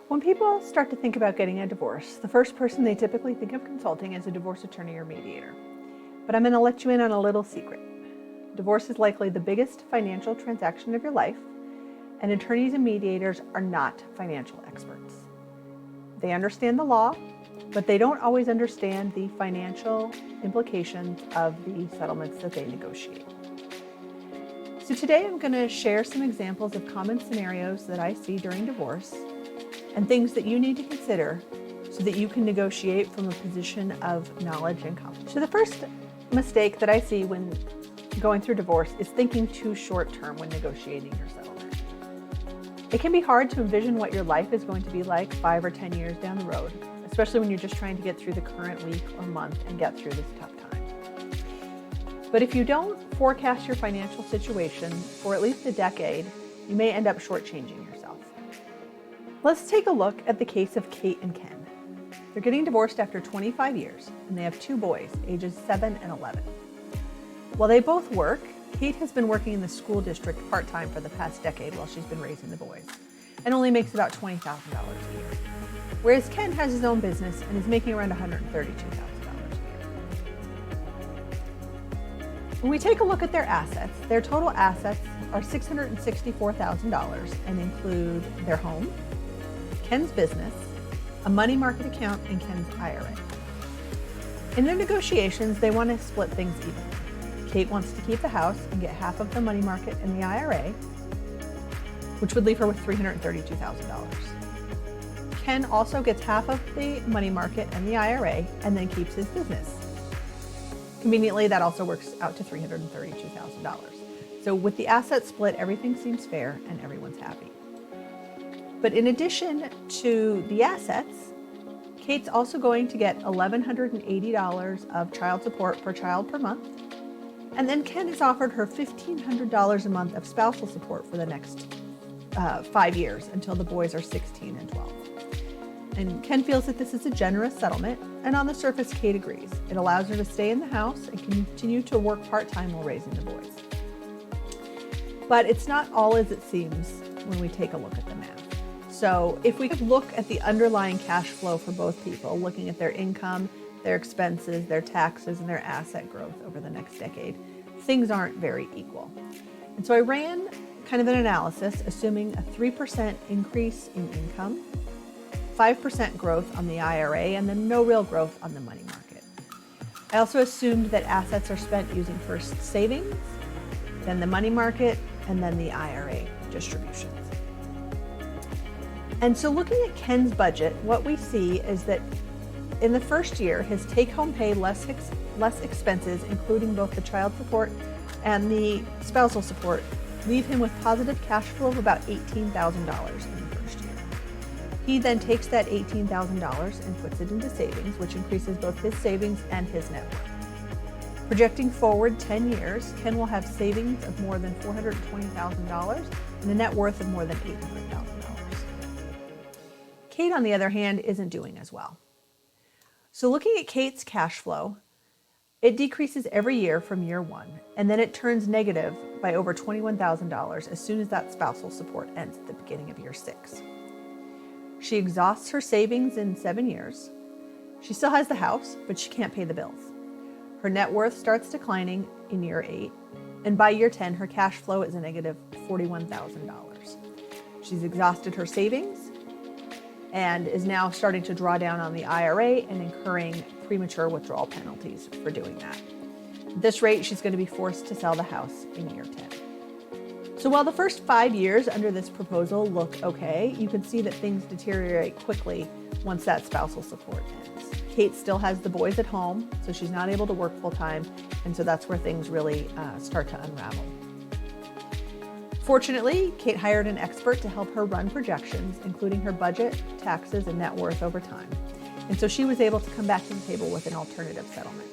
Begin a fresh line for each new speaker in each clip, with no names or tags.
When people start to think about getting a divorce, the first person they typically think of consulting is a divorce attorney or mediator. But I'm going to let you in on a little secret. Divorce is likely the biggest financial transaction of your life, and attorneys and mediators are not financial experts. They understand the law, but they don't always understand the financial implications of the settlements that they negotiate. So today I'm going to share some examples of common scenarios that I see during divorce and things that you need to consider so that you can negotiate from a position of knowledge and confidence. So the first mistake that I see when going through divorce is thinking too short-term when negotiating your settlement. It can be hard to envision what your life is going to be like 5 or 10 years down the road, especially when you're just trying to get through the current week or month and get through this tough time. But if you don't forecast your financial situation for at least a decade, you may end up shortchanging yourself. Let's take a look at the case of Kate and Ken. They're getting divorced after 25 years, and they have 2 boys, ages 7 and 11. While they both work, Kate has been working in the school district part-time for the past decade while she's been raising the boys, and only makes about $20,000 a year. Whereas Ken has his own business and is making around $132,000 a year. When we take a look at their assets, their total assets are $664,000 and include their home, Ken's business, a money market account, and Ken's IRA. In their negotiations, they want to split things evenly. Kate wants to keep the house and get half of the money market and the IRA, which would leave her with $332,000. Ken also gets half of the money market and the IRA and then keeps his business. Conveniently, that also works out to $332,000. So with the asset split, everything seems fair and everyone's happy. But in addition to the assets, Kate's also going to get $1,180 of child support per child per month. And then Ken has offered her $1,500 a month of spousal support for the next 5 years until the boys are 16 and 12. And Ken feels that this is a generous settlement, and on the surface, Kate agrees. It allows her to stay in the house and continue to work part-time while raising the boys. But it's not all as it seems when we take a look at the math. So if we could look at the underlying cash flow for both people, looking at their income, their expenses, their taxes, and their asset growth over the next decade, things aren't very equal. And so I ran kind of an analysis assuming a 3% increase in income, 5% growth on the IRA, and then no real growth on the money market. I also assumed that assets are spent using first savings, then the money market, and then the IRA distributions. And so looking at Ken's budget, what we see is that in the first year, his take-home pay less expenses, including both the child support and the spousal support, leave him with positive cash flow of about $18,000 in the first year. He then takes that $18,000 and puts it into savings, which increases both his savings and his net worth. Projecting forward 10 years, Ken will have savings of more than $420,000 and a net worth of more than $800,000. Kate, on the other hand, isn't doing as well. So looking at Kate's cash flow, it decreases every year from year 1, and then it turns negative by over $21,000 as soon as that spousal support ends at the beginning of year 6. She exhausts her savings in 7 years. She still has the house, but she can't pay the bills. Her net worth starts declining in year 8, and by year 10, her cash flow is a negative $41,000. She's exhausted her savings and is now starting to draw down on the IRA and incurring premature withdrawal penalties for doing that. At this rate, she's going to be forced to sell the house in year 10. So while the first 5 years under this proposal look okay, you can see that things deteriorate quickly once that spousal support ends. Kate still has the boys at home, so she's not able to work full-time, and so that's where things really start to unravel. Fortunately, Kate hired an expert to help her run projections, including her budget, taxes, and net worth over time. And so she was able to come back to the table with an alternative settlement.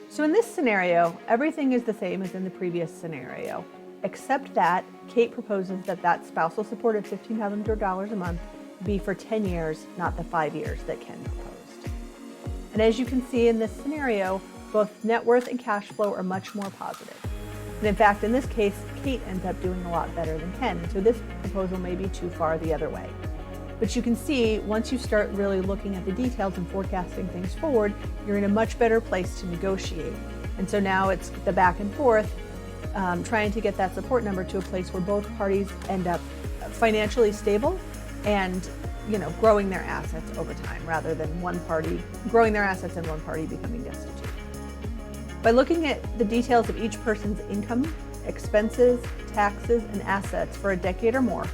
So in this scenario, everything is the same as in the previous scenario, except that Kate proposes that that spousal support of $1,500 a month be for 10 years, not the 5 years that Ken proposed. And as you can see in this scenario, both net worth and cash flow are much more positive. And in fact, in this case, Kate ends up doing a lot better than Ken, and so this proposal may be too far the other way. But you can see once you start really looking at the details and forecasting things forward, you're in a much better place to negotiate. And so now it's the back and forth, trying to get that support number to a place where both parties end up financially stable and growing their assets over time, rather than one party growing their assets and one party becoming destitute. By looking at the details of each person's income, expenses, taxes, and assets for a decade or more,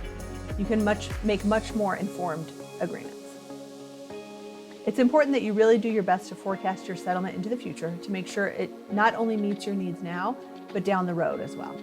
you can make much more informed agreements. It's important that you really do your best to forecast your settlement into the future to make sure it not only meets your needs now, but down the road as well.